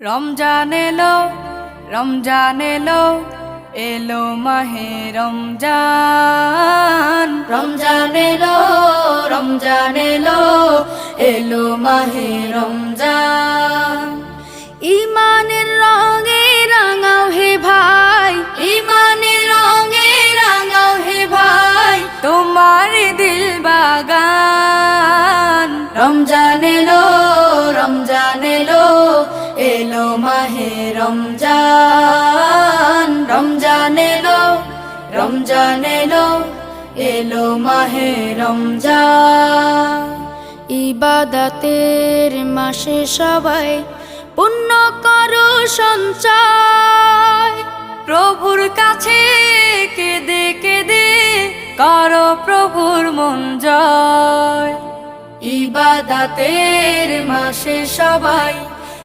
রমজান এলো, রমজান এলো, এলো মাহে রমজান। রমজান এলো, রমজান এলো, এলো মাহে রমজান। ইমানের রঙে রাঙাও হে ভাই, ইমানের রঙে রাঙাও হে ভাই, তোমার দিল বাগান। রমজান এলো, রমজান এলো, এলো মাহে রমজান। রমজান এলো, রমজান এলো, এলো মাহে রমজান। ইবাদতের মাসে সবাই পুণ্য করো সঞ্চয়, প্রভুর কাছে কেঁদে কেঁদে করো প্রভুর মন জয়। ইবাদতের মাসে সবাই